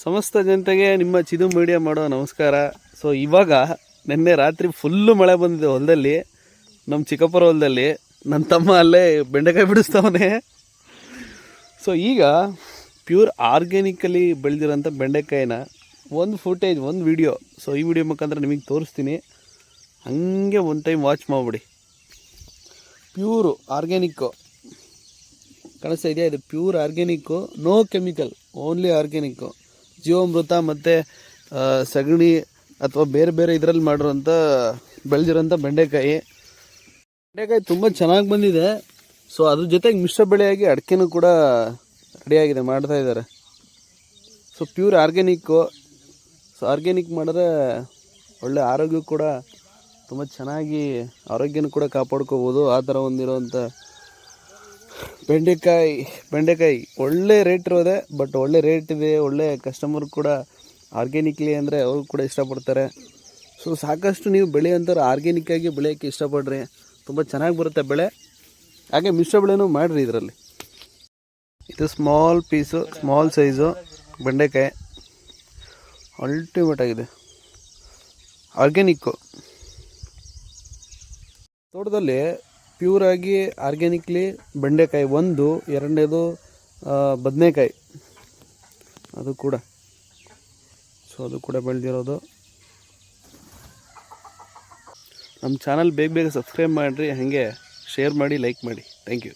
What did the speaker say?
ಸಮಸ್ತ ಜನತೆಗೆ ನಿಮ್ಮ ಚಿದು ಮೀಡಿಯಾ ಮಾಡೋ ನಮಸ್ಕಾರ. ಸೊ ಇವಾಗ ನಿನ್ನೆ ರಾತ್ರಿ ಫುಲ್ಲು ಮಳೆ ಬಂದಿದೆ ಹೊಲದಲ್ಲಿ, ನಮ್ಮ ಚಿಕ್ಕಪ್ಪರ ಹೊಲದಲ್ಲಿ. ನನ್ನ ತಮ್ಮ ಅಲ್ಲೇ ಬೆಂಡೆಕಾಯಿ ಬಿಡಿಸ್ತವನೇ. ಸೊ ಈಗ ಪ್ಯೂರ್ ಆರ್ಗ್ಯಾನಿಕಲಿ ಬೆಳೆದಿರೋಂಥ ಬೆಂಡೆಕಾಯಿನ ಒಂದು ಫುಟೇಜ್, ಒಂದು ವಿಡಿಯೋ, ಸೊ ಈ ವಿಡಿಯೋ ಮುಖಾಂತರ ನಿಮಗೆ ತೋರಿಸ್ತೀನಿ. ಹಾಗೆ ಒಂದು ಟೈಮ್ ವಾಚ್ ಮಾಡಿಬಿಡಿ. ಪ್ಯೂರು ಆರ್ಗ್ಯಾನಿಕ್ಕು ಕಾಣಿಸ್ತಾ ಇದೆಯಾ? ಇದು pure organic, no chemical, only organic. ಜೀವಾಮೃತ ಮತ್ತು ಸಗಣಿ ಅಥವಾ ಬೇರೆ ಬೇರೆ ಇದರಲ್ಲಿ ಮಾಡಿರೋಂಥ ಬೆಳೆದಿರೋಂಥ ಬೆಂಡೆಕಾಯಿ ತುಂಬ ಚೆನ್ನಾಗಿ ಬಂದಿದೆ. ಸೊ ಅದ್ರ ಜೊತೆಗೆ ಮಿಶ್ರ ಬೆಳೆಯಾಗಿ ಅಡಿಕೆನೂ ಕೂಡ ರೆಡಿಯಾಗಿದೆ, ಮಾಡ್ತಾಯಿದ್ದಾರೆ. So pure organic. So organic ಮಾಡಿದ್ರೆ ಒಳ್ಳೆ ಆರೋಗ್ಯ ಕೂಡ ತುಂಬ ಚೆನ್ನಾಗಿ ಆರೋಗ್ಯನೂ ಕೂಡ ಕಾಪಾಡ್ಕೋಬೋದು. ಆ ಥರ ಹೊಂದಿರೋವಂಥ ಬೆಂಡೆಕಾಯಿ ಒಳ್ಳೆ ರೇಟ್ ಇರೋದೆ, ಬಟ್ ಒಳ್ಳೆ ರೇಟ್ ಇದೆ, ಒಳ್ಳೆ ಕಸ್ಟಮರ್ ಕೂಡ ಆರ್ಗ್ಯಾನಿಕ್ಲಿ ಅಂದರೆ ಅವರು ಕೂಡ ಇಷ್ಟಪಡ್ತಾರೆ. ಸೊ ಸಾಕಷ್ಟು ನೀವು ಬೆಳೆಯೋಂಥವ್ರು ಆರ್ಗ್ಯಾನಿಕ್ಕಾಗಿ ಬೆಳೆಯೋಕ್ಕೆ ಇಷ್ಟಪಡ್ರಿ, ತುಂಬ ಚೆನ್ನಾಗಿ ಬರುತ್ತೆ ಬೆಳೆ. ಹಾಗೆ ಮಿಶ್ರ ಬೆಳೆನೂ ಮಾಡಿರಿ ಇದರಲ್ಲಿ. ಇದು ಸ್ಮಾಲ್ ಪೀಸು, ಸ್ಮಾಲ್ ಸೈಜು ಬೆಂಡೆಕಾಯಿ, ಅಲ್ಟಿಮೇಟ್ ಆಗಿದೆ, ಆರ್ಗ್ಯಾನಿಕ್ಕು. ತೋಟದಲ್ಲಿ ಪ್ಯೂರಾಗಿ ಆರ್ಗ್ಯಾನಿಕ್ಲಿ ಬೆಂಡೆಕಾಯಿ ಒಂದು, ಎರಡನೇದು ಬದನೆಕಾಯಿ, ಅದು ಕೂಡ. ಸೊ ಅದು ಕೂಡ ಬೆಳೆದಿರೋದು. ನಮ್ಮ ಚಾನಲ್ ಬೇಗ ಸಬ್ಸ್ಕ್ರೈಬ್ ಮಾಡಿರಿ, ಹಾಗೆ ಶೇರ್ ಮಾಡಿ, ಲೈಕ್ ಮಾಡಿ. Thank you.